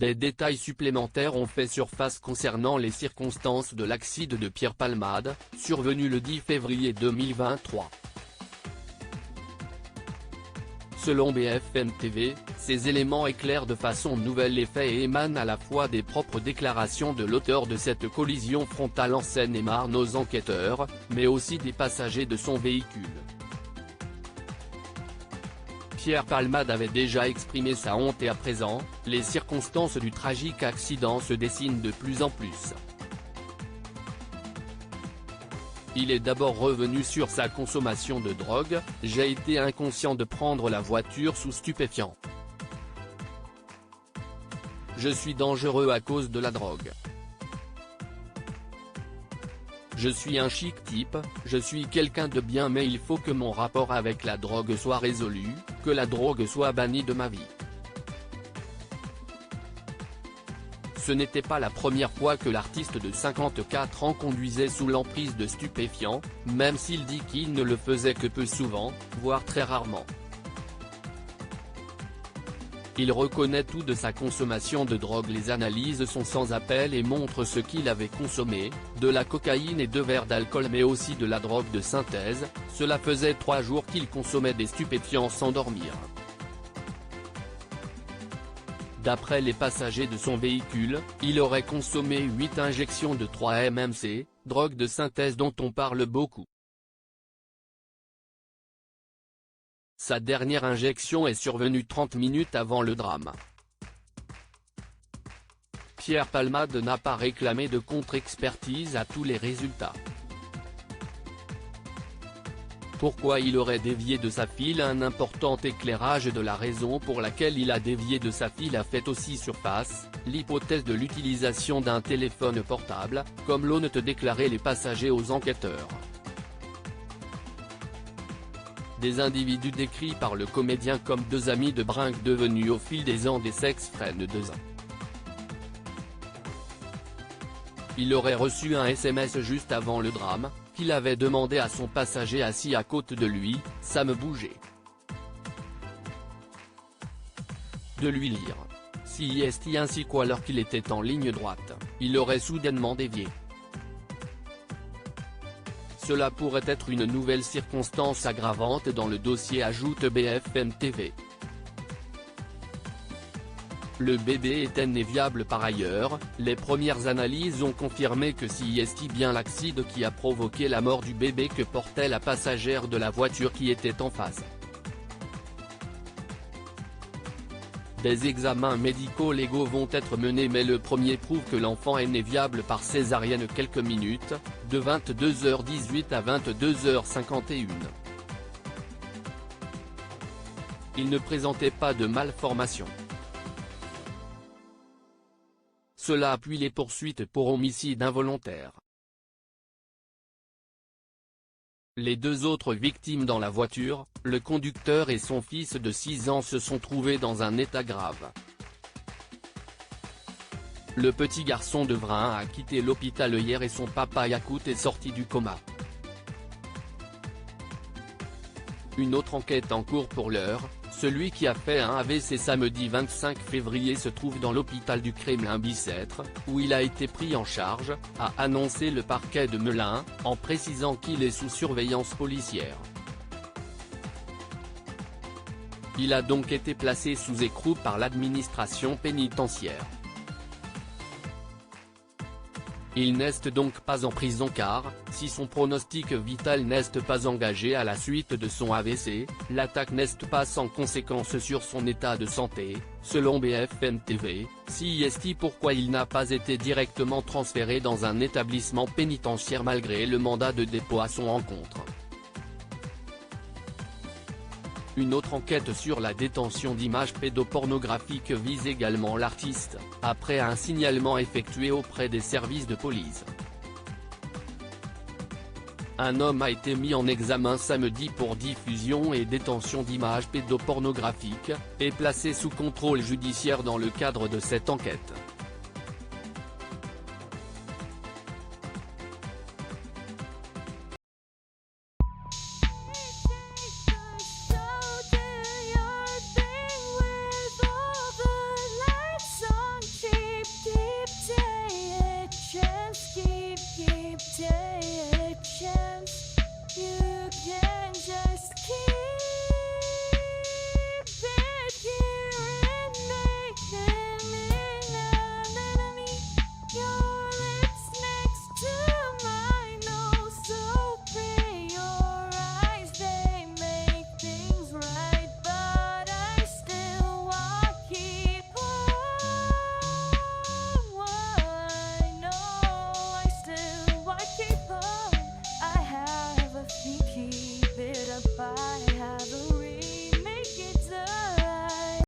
Des détails supplémentaires ont fait surface concernant les circonstances de l'accident de Pierre Palmade, survenu le 10 février 2023. Selon BFM TV, ces éléments éclairent de façon nouvelle les faits et émanent à la fois des propres déclarations de l'auteur de cette collision frontale en Seine-et-Marne aux enquêteurs, mais aussi des passagers de son véhicule. Pierre Palmade avait déjà exprimé sa honte et à présent, les circonstances du tragique accident se dessinent de plus en plus. Il est d'abord revenu sur sa consommation de drogue. « J'ai été inconscient de prendre la voiture sous stupéfiants. Je suis dangereux à cause de la drogue. Je suis un chic type, je suis quelqu'un de bien mais il faut que mon rapport avec la drogue soit résolu, que la drogue soit bannie de ma vie. Ce n'était pas la première fois que l'artiste de 54 ans conduisait sous l'emprise de stupéfiants, même s'il dit qu'il ne le faisait que peu souvent, voire très rarement. Il reconnaît tout de sa consommation de drogue. Les analyses sont sans appel et montrent ce qu'il avait consommé, de la cocaïne et 2 verres d'alcool mais aussi de la drogue de synthèse. Cela faisait 3 jours qu'il consommait des stupéfiants sans dormir. D'après les passagers de son véhicule, il aurait consommé 8 injections de 3 MMC, drogue de synthèse dont on parle beaucoup. Sa dernière injection est survenue 30 minutes avant le drame. Pierre Palmade n'a pas réclamé de contre-expertise à tous les résultats. Pourquoi il aurait dévié de sa file? Un important éclairage de la raison pour laquelle il a dévié de sa file a fait aussi surface, l'hypothèse de l'utilisation d'un téléphone portable, comme l'ont déclaré les passagers aux enquêteurs. Des individus décrits par le comédien comme 2 amis de brinque devenus au fil des ans des sex-friends de 2 ans. Il aurait reçu un SMS juste avant le drame, qu'il avait demandé à son passager assis à côté de lui, ça me bougeait. De lui lire. Si est ainsi qu'alors qu'il était en ligne droite, il aurait soudainement dévié. Cela pourrait être une nouvelle circonstance aggravante dans le dossier, ajoute BFM TV. Le bébé est viable par ailleurs. Les premières analyses ont confirmé que c'est bien l'accident qui a provoqué la mort du bébé que portait la passagère de la voiture qui était en face. Des examens médico-légaux vont être menés mais le premier prouve que l'enfant est né viable par césarienne quelques minutes, de 22h18 à 22h51. Il ne présentait pas de malformation. Cela appuie les poursuites pour homicide involontaire. Les 2 autres victimes dans la voiture, le conducteur et son fils de 6 ans, se sont trouvés dans un état grave. Le petit garçon de Vrain a quitté l'hôpital hier et son papa Yakout est sorti du coma. Une autre enquête en cours pour l'heure. Celui qui a fait un AVC samedi 25 février se trouve dans l'hôpital du Kremlin-Bicêtre, où il a été pris en charge, a annoncé le parquet de Melun, en précisant qu'il est sous surveillance policière. Il a donc été placé sous écrou par l'administration pénitentiaire. Il n'est donc pas en prison car, si son pronostic vital n'est pas engagé à la suite de son AVC, l'attaque n'est pas sans conséquence sur son état de santé, selon BFM TV. Pourquoi il n'a pas été directement transféré dans un établissement pénitentiaire malgré le mandat de dépôt à son encontre. Une autre enquête sur la détention d'images pédopornographiques vise également l'artiste, après un signalement effectué auprès des services de police. Un homme a été mis en examen samedi pour diffusion et détention d'images pédopornographiques, et placé sous contrôle judiciaire dans le cadre de cette enquête. égyptienne.